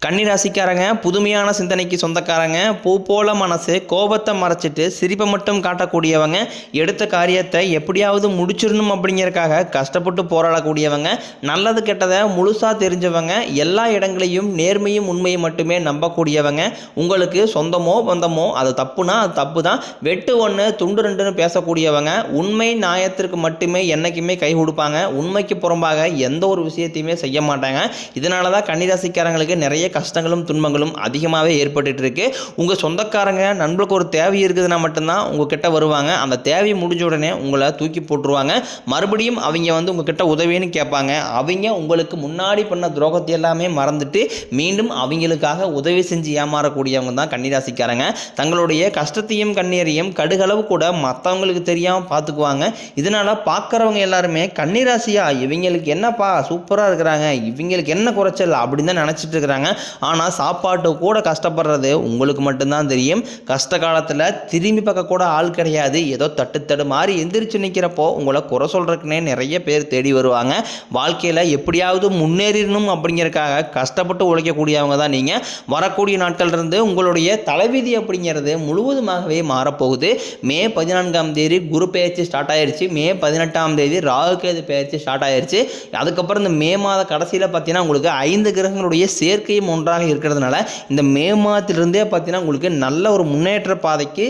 கன்னிராசிக்காரங்க புதுமையான சிந்தனைக்கு சொந்தக்காரங்க, பூ போல மனசு, கோபத்தை மறைச்சிட்டு சிரிப்பை மட்டும் காட்டக்கூடியவங்க, எடுத்த காரியத்தை எப்படியாவது முடிச்சிடணும் அப்படிங்கிறதுக்காக கஷ்டப்பட்டு போராடக்கூடியவங்க, நல்லது கெட்டதை முழுசாக தெரிஞ்சவங்க, எல்லா இடங்களையும் நேர்மையும் உண்மையும் மட்டுமே நம்பக்கூடியவங்க, உங்களுக்கு சொந்தமோ பந்தமோ அது தப்புனா அது தப்பு தான், வெட்டு ஒன்று துண்டு ரெண்டுன்னு பேசக்கூடியவங்க, உண்மை நியாயத்திற்கு மட்டுமே என்றைக்குமே கை கொடுப்பாங்க, உண்மைக்கு புறம்பாக எந்த ஒரு விஷயத்தையுமே செய்ய மாட்டாங்க. இதனால தான் கன்னிராசிக்காரங்களுக்கு நிறைய கஷ்டங்களும் துன்பங்களும் அதிகமாகவே ஏற்பட்டு இருக்கு. உங்கள் சொந்தக்காரங்க நண்பர்களுக்கு ஒரு தேவை இருக்குதுன்னா மட்டும்தான் உங்ககிட்ட வருவாங்க. அந்த தேவை முடிஞ்ச உடனே உங்களை தூக்கி போட்டுருவாங்க. மறுபடியும் அவங்க உங்ககிட்ட உதவின்னு கேட்பாங்க. அவங்க உங்களுக்கு முன்னாடி பண்ண துரோகத்தை எல்லாமே மறந்துட்டு மீண்டும் அவங்களுக்காக உதவி செஞ்சு ஏமாறக்கூடியவங்க தான் கன்னிராசிக்காரங்க. தங்களுடைய கஷ்டத்தையும் கண்ணீரையும் கடுகளவு கூட மற்றவங்களுக்கு தெரியாமல் பார்த்துக்குவாங்க. இதனால பார்க்குறவங்க எல்லாருமே கன்னிராசியா இவங்களுக்கு என்னப்பா சூப்பராக இருக்கிறாங்க, இவங்களுக்கு என்ன குறைச்சல் அப்படின்னு தான் நினச்சிட்டு இருக்கிறாங்க. ஆனால் சாப்பாட்டு கூட கஷ்டப்படுறது உங்களுக்கு மட்டும்தான் தெரியும். கஷ்ட காலத்தில் திரும்பி பார்க்க கூட ஆள் கிடையாது. ஏதோ தட்டு மாதிரி எந்திரிச்சு நிற்கிறப்போ உங்களை குறை சொல்கிறதுக்குன்னே நிறைய பேர் தேடி வருவாங்க. வாழ்க்கையில் எப்படியாவது முன்னேறணும் அப்படிங்கிறதுக்காக கஷ்டப்பட்டு உழைக்கக்கூடியவங்க தான் நீங்கள். வரக்கூடிய நாட்கள்லேருந்து உங்களுடைய தலைவிதி அப்படிங்கிறது முழுவதுமாகவே மாறப்போகுது. மே 14ஆம் தேதி குரு பெயர்ச்சி ஸ்டார்ட் ஆயிடுச்சு. மே 18ஆம் தேதி ராகு கேது பெயர்ச்சி ஸ்டார்ட் ஆயிடுச்சு. அதுக்கப்புறம் இந்த மே மாத கடைசியில் பார்த்தீங்கன்னா உங்களுக்கு 5 கிரகங்களுடைய சேர்க்கையும் ஒன்றாக இருக்கிறதுனால இந்த மே மாதத்திலிருந்தே பார்த்தீங்கன்னா உங்களுக்கு நல்ல ஒரு முன்னேற்ற பாதைக்கு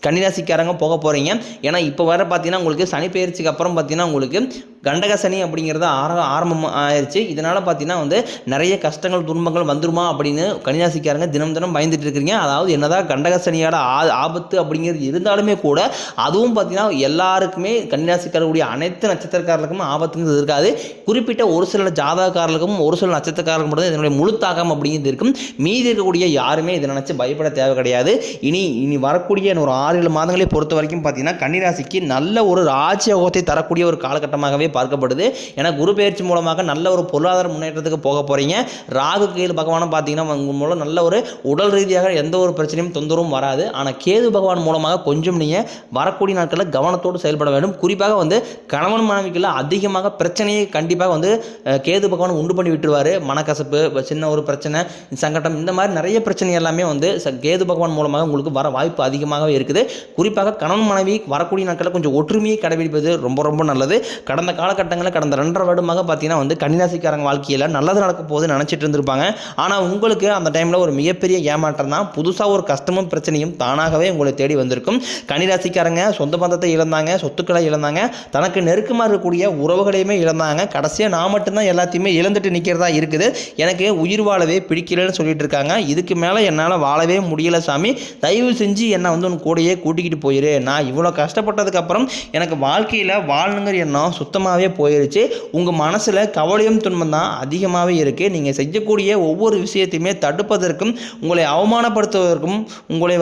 கன்னிராசிக்காரங்க போக போகிறீங்க. ஏன்னா இப்போ வர பார்த்தீங்கன்னா உங்களுக்கு சனி பெயர்ச்சிக்கு அப்புறம் பார்த்தீங்கன்னா உங்களுக்கு கண்டக சனி அப்படிங்கிறது ஆரம்பம் ஆயிடுச்சு. இதனால் பார்த்தீங்கன்னா நிறைய கஷ்டங்கள் துன்பங்கள் வந்துருமா அப்படின்னு கன்னிராசிக்காரங்க தினம் பயந்துட்டு இருக்கிறீங்க. அதாவது என்னதான் கண்டக சனியோட ஆபத்து அப்படிங்கிறது இருந்தாலுமே கூட அதுவும் பார்த்தீங்கன்னா எல்லாருக்குமே கன்னிராசிக்காரர்களுடைய அனைத்து நட்சத்திரக்காரர்களுக்கும் ஆபத்துங்கிறது இருக்காது. குறிப்பிட்ட ஒரு சில ஜாதகக்காரர்களுக்கும் ஒரு சில நட்சத்திரக்காரர்களுக்கும் மட்டும் இதனுடைய முழு தாக்கம் அப்படிங்கிறது இருக்கும். மீதி இருக்கக்கூடிய யாருமே இதை நினச்சி பயப்பட தேவை கிடையாது. இனி வரக்கூடிய ஒரு 6-7 மாதங்களை பொறுத்த வரைக்கும் பார்த்தீங்கன்னா கன்னிராசிக்கு நல்ல ஒரு ராஜயோகத்தை தரக்கூடிய ஒரு காலகட்டமாகவே பார்க்கப்படுது. ஏன்னா குரு பெயர்ச்சி மூலமாக நல்ல ஒரு பொருளாதார முன்னேற்றத்துக்கு போக போறீங்க. ராகு கேது பகவானும் பார்த்தீங்கன்னா மூலம் நல்ல ஒரு உடல் ரீதியாக எந்த ஒரு பிரச்சனையும் தொந்தரவும் வராது. ஆனால் கேது பகவான் மூலமாக கொஞ்சம் நீங்கள் வரக்கூடிய நாட்களில் கவனத்தோடு செயல்பட வேண்டும். குறிப்பாக கணவன் மனைவிக்குள்ள அதிகமாக பிரச்சனையை கண்டிப்பாக கேது பகவான் உண்டு பண்ணி விட்டுருவார். மனக்கசப்பு, சின்ன ஒரு பிரச்சனை, சங்கடம், இந்த மாதிரி நிறைய பிரச்சனை எல்லாமே கேது பகவான் மூலமாக உங்களுக்கு வர வாய்ப்பு அதிகமாகவே இருக்குது. குறிப்பாக கணவன் மனைவி வரக்கூடிய நாட்களில் கொஞ்சம் ஒற்றுமையை கடைபிடிப்பது ரொம்ப நல்லது. கடந்த காலகட்டங்களில் கடந்த 2.5 வருடமாக பார்த்தீங்கன்னா கன்னிராசிக்காரங்க வாழ்க்கையில் நல்லது நடக்க போது நினச்சிட்டு இருந்திருப்பாங்க. ஆனால் உங்களுக்கு அந்த டைமில் ஒரு மிகப்பெரிய ஏமாற்றம் தான். புதுசாக ஒரு கஷ்டமும் பிரச்சனையும் தானாகவே உங்களை தேடி வந்திருக்கும். கன்னிராசிக்காரங்க சொந்த பந்தத்தை இழந்தாங்க, சொத்துக்களை இழந்தாங்க, தனக்கு நெருக்கமாக இருக்கக்கூடிய உறவுகளையுமே இழந்தாங்க. கடைசியாக நான் மட்டும்தான் எல்லாத்தையுமே இழந்துட்டு நிற்கிறதா இருக்குது, எனக்கு உயிர் வாழவே பிடிக்கலன்னு சொல்லிட்டு இருக்காங்க. இதுக்கு மேலே என்னால் வாழவே முடியல சாமி, தயவு செஞ்சு என்னை உன் கூடையே கூட்டிக்கிட்டு போயிரு. நான் இவ்வளோ கஷ்டப்பட்டதுக்கப்புறம் எனக்கு வாழ்க்கையில் வாழணுங்கிற எண்ணம் சுத்தமாகவே போயிருச்சு. உங்கள் மனசில் கவலையும் துன்பம் தான் அதிகமாகவே இருக்குது. நீங்கள் செய்யக்கூடிய ஒவ்வொரு விஷயத்தையுமே தடுப்பதற்கும் உங்களை அவமானப்படுத்துவதற்கும் உங்களை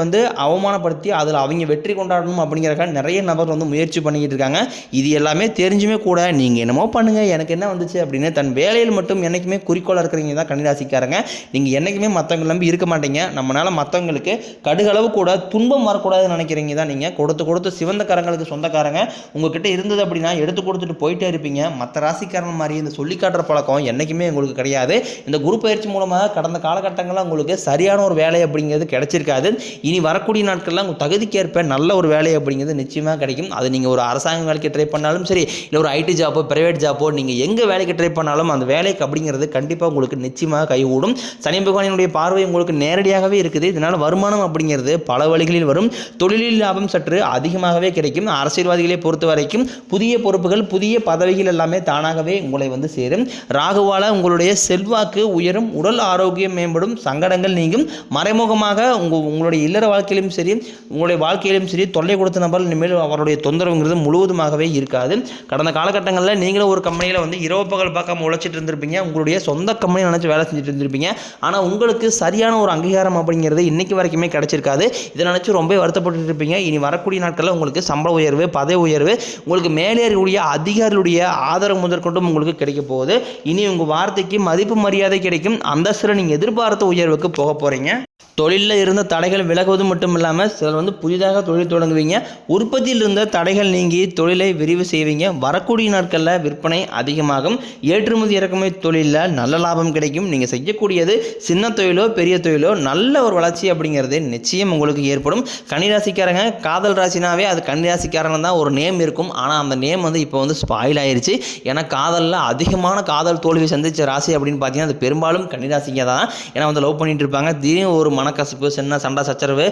அவமானப்படுத்தி அதில் அவங்க வெற்றி கொண்டாடணும் அப்படிங்கிறக்காக நிறைய நபர் முயற்சி பண்ணிக்கிட்டு இருக்காங்க. இது எல்லாமே தெரிஞ்சுமே கூட நீங்கள் என்னமோ பண்ணுங்கள், எனக்கு என்ன வந்துச்சு அப்படின்னு தன் வேலையில் மட்டும் என்றைக்குமே குறிக்கோளாக இருக்கிறீங்க தான் கன்னிராசிக்காரங்க. நீங்கள் என்றைக்குமே மற்றவங்க நம்பி இருக்க மாட்டீங்க. நம்மளால் மற்றவங்களுக்கு கடுகளவு கூட துன்பம் வரக்கூடாதுன்னு நினைக்கிறீங்க தான். நீங்கள் கொடுத்து சிவந்த கரங்களுக்கு சொந்தக்காரங்க உங்ககிட்ட இருந்தது அப்படின்னா எடுத்து கொடுத்துட்டு போயிட்டே இருப்பீங்க. மற்ற ராசிக்காரங்க மாதிரி இந்த சொல்லி காட்டுற பழக்கம் என்றைக்குமே உங்களுக்கு கிடையாது. இந்த குரு பயிற்சி மூலமாக கடந்த காலகட்டங்களில் உங்களுக்கு சரியான ஒரு வேலை அப்படிங்கிறது கிடைச்சிருக்காது. இனி வரக்கூடிய நாட்களில் உங்கள் தகுதிக்கேற்ப நல்ல ஒரு வேலை அப்படிங்கிறது நிச்சயமாக கிடைக்கும். அது நீங்கள் ஒரு அரசாங்க வேலைக்கு ட்ரை பண்ணாலும் சரி, இல்லை ஒரு ஐடி ஜாப்போ பிரைவேட் ஜாப்போ நீங்கள் எங்கே வேலைக்கு ட்ரை பண்ணாலும் அந்த வேலைக்கு அப்படிங்கிறது கண்டிப்பாக உங்களுக்கு நிச்சயமாக கைகூடும். சனி பகவானினுடைய பார்வை உங்களுக்கு நேரடியாகவே இருக்குது. இதனால் வருமானம் அப்படிங்கிறது பல வழிகளில் வரும். தொழிலில் லாபம் சற்று அதிகமாகவே கிடைக்கும். அரசியல்வாதிகளை பொறுத்த வரைக்கும் புதிய பொறுப்புகள், புதிய பதவிகள் எல்லாமே தானாகவே உங்களை சேரும். ராகுவால உங்களுடைய செல்வாக்கு உயரும், உடல் ஆரோக்கியம் மேம்படும், சங்கடங்கள் நீங்கும். மறைமுகமாக உங்களுடைய இல்லற வாழ்க்கையிலும் சரி, உங்களுடைய வாழ்க்கையிலும் சரி தொல்லை கொடுத்த நபர் இனிமேல் அவருடைய தொந்தரவுங்கிறது முழுவதுமாகவே இருக்காது. கடந்த காலகட்டங்களில் நீங்களும் ஒரு கம்பெனியில் இரவு பகல் பார்க்காம உழைச்சிட்டு இருந்திருப்பீங்க. உங்களுடைய சொந்த கம்பெனி நினச்சி வேலை செஞ்சுட்டு இருந்திருப்பீங்க. ஆனால் உங்களுக்கு சரியான ஒரு அங்கீகாரம் அப்படிங்கிறது இன்னைக்கு வரைக்குமே கிடைச்சிருக்காது. இதை நினச்சி ரொம்ப வருத்தப்பட்டு இருப்பீங்க. இனி வரக்கூடிய நாட்களில் உங்களுக்கு சம்பள உயர்வு, பதவி உயர்வு, உங்களுக்கு மேலே இருக்கக்கூடிய அதிகாரிகளுடைய ஆதரவு முதற்கொண்டும் உங்களுக்கு கிடைக்க போகுது. இனி உங்கள் வார்த்தைக்கு மதிப்பு மரியாதை கிடைக்கும். அந்தஸ்தில் நீங்கள் எதிர்பார்த்த உயர்வுக்கு போக போகிறீங்க. தொழிலில் இருந்த தடைகள் விலகுவது மட்டும் இல்லாமல் சிலர் வந்து புதிதாக தொழில் தொடங்குவீங்க. உற்பத்தியில் இருந்த தடைகள் நீங்கி தொழிலை விரிவு செய்வீங்க. வரக்கூடிய நாட்களில் விற்பனை அதிகமாகும். ஏற்றுமதி இறக்குமதி தொழிலில் நல்ல லாபம் கிடைக்கும். நீங்கள் செய்யக்கூடியது சின்ன தொழிலோ பெரிய தொழிலோ நல்ல ஒரு வளர்ச்சி அப்படிங்கிறது நிச்சயம் உங்களுக்கு ஏற்படும். கன்னிராசிக்காரங்க காதல் ராசினாவே அது கன்னிராசிக்காரங்க தான் ஒரு நேம் இருக்கும். ஆனால் அந்த நேம் வந்து இப்போ வந்து ஸ்பாயில் ஆயிடுச்சு. ஏன்னா காதலில் அதிகமான காதல் தோல்வி சந்தித்த ராசி அப்படின்னு பார்த்தீங்கன்னா அது பெரும்பாலும் கன்னிராசிங்க தான். ஏன்னா வந்து லவ் பண்ணிட்டு இருப்பாங்க. திடீர்னு ஒரு மனக்கசப்பு, சின்ன சண்டை சச்சரவு,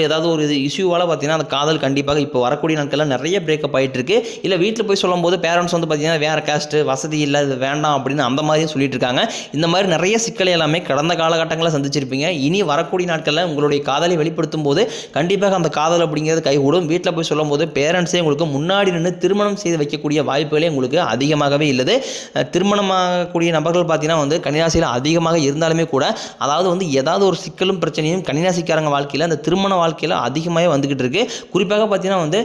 ஏதாவது ஒரு இஷ்யூவால் பார்த்தீங்கன்னா அந்த காதல் கண்டிப்பாக இப்போ வரக்கூடிய நாட்களில் நிறைய பிரேக்கப் ஆகிட்டு இருக்கு. இல்லை வீட்டில் போய் சொல்லும் போது பேரண்ட்ஸ் வந்து பார்த்தீங்கன்னா வேறு காஸ்ட்டு வசதி இல்லை, இது வேண்டாம் அப்படின்னு அந்த மாதிரியும் சொல்லிட்டு இருக்காங்க. இந்த மாதிரி நிறைய சிக்கலை எல்லாமே கடந்த காலகட்டங்களில் சந்திச்சிருப்பீங்க. இனி வரக்கூடிய நாட்களில் உங்களுடைய காதலை வெளிப்படுத்தும் போது கண்டிப்பாக அந்த காதல் அப்படிங்கிறது கைகூடும். வீட்டில் போய் சொல்லும் போது பேரண்ட்ஸே உங்களுக்கு முன்னாடி நின்று திருமணம் செய்து வைக்கக்கூடிய வாய்ப்புகளே உங்களுக்கு அதிகமாகவே இல்லது. திருமணமாகக்கூடிய நபர்கள் பார்த்தீங்கன்னா வந்து கன்னிராசியில் அதிகமாக இருந்தாலுமே கூட அதாவது வந்து ஏதாவது ஒரு சிக்கலும் பிரச்சனையும் கன்னிராசிக்காரங்க வாழ்க்கையில் அந்த திருமண வாழ்க்கையில் அதிகமாகவே வந்துக்கிட்டு இருக்கு. குறிப்பாக பார்த்தீங்கன்னா வந்து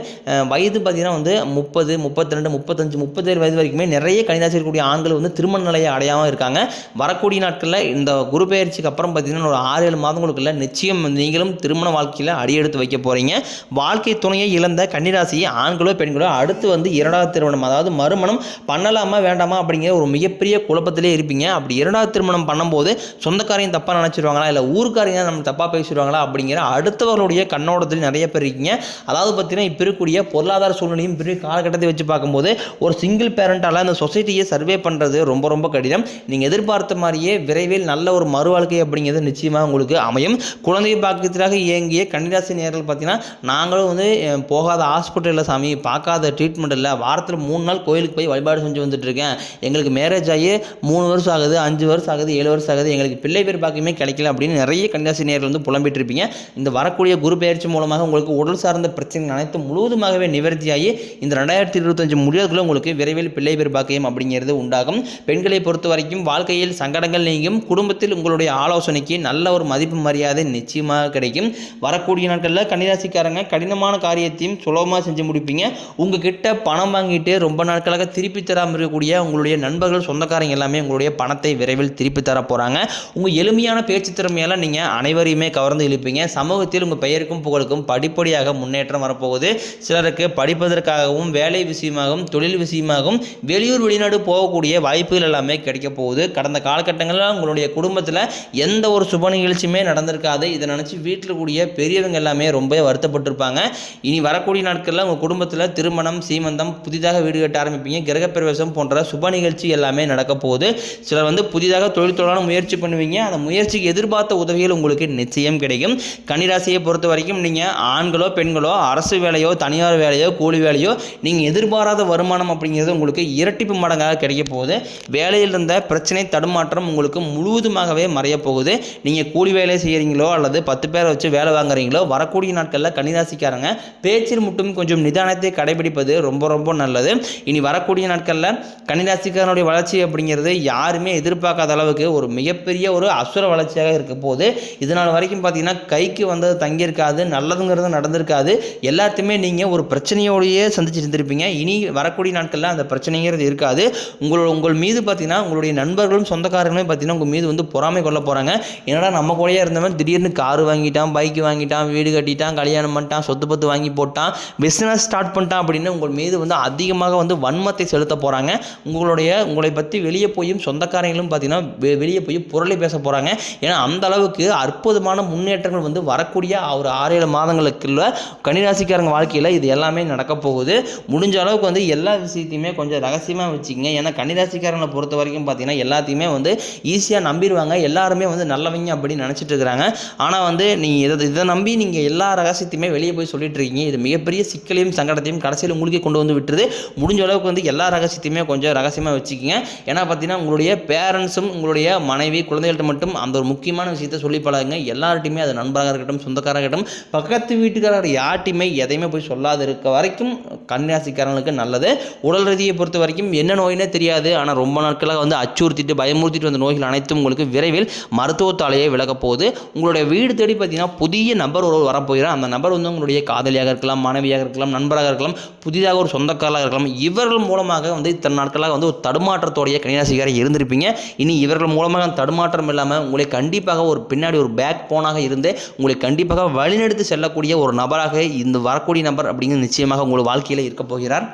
வயது பார்த்தீங்கன்னா வந்து 30, 32, 35, 37 வயது வரைக்குமே நிறைய கன்னிராசி இருக்கக்கூடிய ஆண்கள் வந்து திருமண நிலையை அடையாமல் இருக்காங்க. வரக்கூடிய நாட்களில் இந்த குரு பெயர்ச்சிக்கு அப்புறம் பார்த்தீங்கன்னா ஒரு 6-7 மாதங்களுக்குள்ள நிச்சயம் நீங்களும் திருமண வாழ்க்கையில் அடியெடுத்து வைக்க போகிறீங்க. வாழ்க்கை துணையை இழந்த கன்னிராசி ஆண்களோ பெண்களோ அடுத்து வந்து இரண்டாவது திருமணம் அதாவது மறுமணம் பண்ணலாமா வேண்டாமா அப்படிங்கிற ஒரு மிகப்பெரிய குழப்பத்திலே இருப்பீங்க. அப்படி இரண்டாவது திருமணம் பண்ணும்போது சொந்தக்காரையும் தப்பாக நினச்சிருவாங்களா, இல்லை ஊருக்காரையும் நம்ம தப்பாக பேசிடுவாங்களா அப்படிங்கிற அடுத்தவர்களுடைய கண்ணோட்டத்தில் நிறைய பேர் இருக்கீங்க. அதாவது பார்த்தீங்கன்னா இப்போ இருக்கக்கூடிய பொருளாதார சூழ்நிலையும் பெரிய காலகட்டத்தை வச்சு பார்க்கும்போது ஒரு சிங்கிள் பேரண்டால் அந்த சொசைட்டியை சர்வே பண்ணுறது ரொம்ப ரொம்ப கடினம். நீங்கள் எதிர்பார்த்த மாதிரியே விரைவில் நல்ல ஒரு மறு வாழ்க்கை அப்படிங்கிறது நிச்சயமாக உங்களுக்கு அமையும். குழந்தை பாக்கியத்திற்காக இயங்கிய கன்னிராசி நேயர்கள் பார்த்தீங்கன்னா நாங்களும் வந்து போகாத ஹாஸ்பிட்டலில் சாமி, பார்க்காத ட்ரீட்மெண்ட் இல்லை, வாரத்தில் 3 நாள் கோயிலுக்கு போய் வழிபாடு செஞ்சு வந்துட்டு இருக்கேன், எங்களுக்கு மேரேஜ் ஆகி 3 வருஷம் ஆகுது, 5 வருஷம் ஆகுது, 7 வருஷம் ஆகுது, எங்களுக்கு பிள்ளை பேர் பாக்கியமே கிடைக்கல அப்படின்னு நிறைய கன்னிராசி நேயர்கள் வந்து புலம்பிட்டு இருப்பீங்க. இந்த வரக்கூடிய குரு பெயர்ச்சி மூலமாக உங்களுக்கு உடல் சார்ந்த பிரச்சனைகள் அனைத்தும் முழுவதுமாகவே நிவர்த்தியாகி இந்த 2025 முடியாதுக்குள்ள உங்களுக்கு விரைவில் பிள்ளை பேர் பாக்கியம் அப்படிங்கிறது உண்டாகும். பெண்களை பொறுத்த வரைக்கும் வாழ்க்கையில் சங்கடங்கள் நீங்கும். குடும்பத்தில் உங்களுடைய ஆலோசனைக்கு நல்ல ஒரு மதிப்பு மரியாதை நிச்சயமாக கிடைக்கும். வரக்கூடிய நாட்களில் கன்னிராசிக்காரங்க கடினமான காரியத்தையும் சுலபமாக செஞ்சு முடிப்பீங்க. உங்ககிட்ட பணம் வாங்கிட்டு ரொம்ப நாட்களாக திருப்பி தராமல் இருக்கக்கூடிய உங்களுடைய நண்பர்கள் சொந்தக்காரங்க எல்லாமே உங்களுடைய பணத்தை விரைவில் திருப்பி தர போகிறாங்க. உங்கள் எளிமையான பேச்சு திறமையால் நீங்கள் அனைவரையுமே கவர்ந்து இழுப்பீங்க. சமூகத்தில் உங்கள் பெயருக்கும் புகழுக்கும் படிப்படியாக முன்னேற்றம் வரப்போகுது. சிலருக்கு படிப்பதற்காகவும் வேலை விஷயமாகவும் தொழில் விஷயமாகவும் வெளியூர் வெளிநாடு போகக்கூடிய வாய்ப்புகள் எல்லாமே கிடைக்க போகுது. கடந்த காலகட்டங்களில் உங்களுடைய குடும்பத்தில் எந்த ஒரு சுப நிகழ்ச்சியுமே நடந்திருக்காது. இதை நினச்சி வீட்டில் கூடிய பெரியவங்க எல்லாமே ரொம்ப வருத்தப்பட்டிருப்பாங்க. இனி வரக்கூடிய நாட்களில் உங்கள் குடும்பத்தில் திருமணம், சீமந்தம், புதிதாக வீடு கட்ட ஆரம்பிப்பீங்க. கிரகப்பிரவேசம் போன்ற சுப நிகழ்ச்சி எல்லாமே நடக்க போகுது. சிலர் வந்து புதிதாக தொழில் தொடர முயற்சி பண்ணுவீங்க. அந்த முயற்சிக்கு எதிர்பார்த்த உதவிகள் உங்களுக்கு நிச்சயம் கிடைக்கும். கன்னிராசியை பொறுத்த வரைக்கும் நீங்கள் ஆண்களோ பெண்களோ அரசு வேலையோ தனியார் வேலையோ கூலி வேலையோ நீங்கள் எதிர்பாராத வருமானம் அப்படிங்கிறது உங்களுக்கு இரட்டிப்பு மடங்காக கிடைக்க போகுது. வேலையில் இருந்த பிரச்சனை தடுமாற்றம் உங்களுக்கு முழுவதுமாகவே மறைய போகுது. நீங்கள் கூலி வேலை செய்கிறீங்களோ அல்லது 10 பேரை வச்சு வேலை வாங்குறீங்களோ வரக்கூடிய நாட்களில் கன்னிராசிக்காரங்க பேச்சில் மட்டும் கொஞ்சம் நிதானத்தை கடைபிடிப்பது ரொம்ப ரொம்ப நல்லது. இனி வரக்கூடிய நாட்களில் கன்னிராசிக்காரனுடைய வளர்ச்சி அப்படிங்கிறது யாருமே எதிர்பார்க்காத அளவுக்கு ஒரு மிகப்பெரிய ஒரு அசுர வளர்ச்சியாக இருக்க போகுது. இதனால் வரைக்கும் பார்த்தீங்கன்னா கைக்கு வந்தது தங்கியிருக்காது, நல்லதுங்கிறது நடந்திருக்காது. எல்லாத்தையுமே நீங்கள் ஒரு பிரச்சனையோடையே சந்திச்சு இருந்திருப்பீங்க. இனி வரக்கூடிய நாட்களில் அந்த பிரச்சனைங்கிறது இருக்காது. உங்கள் மீது பார்த்தீங்கன்னா உங்களுடைய நண்பர்களும் சொந்தக்காரங்களுமே பார்த்தீங்கன்னா உங்கள் மீது வந்து பொறாமை கொள்ள போகிறாங்க. என்னடா நம்ம கூடயே இருந்தவன் திடீர்னு காரு வாங்கிட்டான், பைக் வாங்கிட்டான், வீடு கட்டிட்டான், கல்யாணம் பண்ணிட்டான், சொத்து பத்து வாங்கி போட்டான், பிஸ்னஸ் ஸ்டார்ட் பண்ணிட்டான் அப்படின்னு உங்கள் மீது வந்து அதிகமாக வந்து வன்மத்தை செலுத்த போகிறாங்க. உங்களை பற்றி வெளியே போயும் சொந்தக்காரங்களும் பார்த்தீங்கன்னா வெளியே போய் பொருளை பேச போகிறாங்க. ஏன்னா அந்த அளவுக்கு அற்புதமான முன்னேற்றங்கள் வந்து வரக்கூடிய ஒரு 6-7 மாதங்களுக்குள்ள கன்னிராசிக்காரங்க வாழ்க்கையில் இது எல்லாமே நடக்க போகுது. முடிஞ்ச அளவுக்கு வந்து எல்லா விஷயத்தையுமே கொஞ்சம் ரகசியமாக வச்சுக்கோங்க. ஏன்னா கன்னிராசிக்காரங்களை பொறுத்த வரைக்கும் பார்த்தீங்கன்னா எல்லாத்தையுமே வந்து ஈஸியாக நம்பிடுவாங்க. எல்லாருமே வந்து நல்லவங்க அப்படின்னு நினச்சிட்டு இருக்கிறாங்க. ஆனால் வந்து நீங்கள் இதை நம்பி நீங்கள் எல்லா ரகசியத்தையுமே வெளியே போய் சொல்லிட்டு இருக்கீங்க. இது மிகப்பெரிய சிக்கலையும் சங்கடத்தையும் கடைசியில் உங்களுக்கே கொண்டு வந்து விட்டுருது. முடிஞ்ச அளவுக்கு வந்து எல்லா ரகசியத்தையுமே கொஞ்சம் ரகசியமாக வச்சுக்கோங்க. ஏன்னா பார்த்தீங்கன்னா உங்களுடைய பேரண்ட்ஸும் உங்களுடைய மனைவி குழந்தைகள்கிட்ட மட்டும் அந்த ஒரு முக்கியமான விஷயத்தை சொல்லி பழகுங்க. எல்லார்ட்டையுமே அது நண்பராக இருக்கட்டும், சொந்தக்காராக இருக்கட்டும், பக்கத்து வீட்டுக்காரர் யார்ட்டையுமே எதையுமே போய் சொல்லாது இருக்க வரைக்கும் கன்னிராசிக்காரங்களுக்கு நல்லது. உடல் ரீதியை பொறுத்த வரைக்கும் என்ன நோயினே தெரியாது. ஆனால் ரொம்ப நாட்களாக வந்து அச்சுறுத்திட்டு பயமுறுத்திட்டு வந்த நோய்கள் அனைத்தும் உங்களுக்கு விரைவில் மருத்துவத்தாலேயே விலக போகுது. உங்களுடைய வீடு தேடி பார்த்தீங்கன்னா புதிய நபர் ஒரு வரப்போகிறார். அந்த நபர் வந்து உங்களுடைய காதலியாக இருக்கலாம், மனைவியாக இருக்கலாம், நண்பராக இருக்கலாம், புதிதாக ஒரு சொந்தக்காரராக இருக்கலாம். இவர்கள் மூலமாக வந்து இத்தனை நாட்களாக வந்து ஒரு தடுமாற்றத்தோடைய கன்னிராசிக்காரர் இருந்திருப்பீங்க. இனி இவர்கள் மூலமாக தடுமாற்றம் இல்லாமல் உங்களை கண்டிப்பாக ஒரு பின்னாடி ஒரு பேக் போனாக இருந்து உங்களை கண்டிப்பாக வழிநடத்தி செல்லக்கூடிய ஒரு நபராக இந்த வரக்கூடிய நபர் அப்படிங்கிறது நிச்சயமாக உங்கள் வாழ்க்கையில் இருக்க போகிறார்.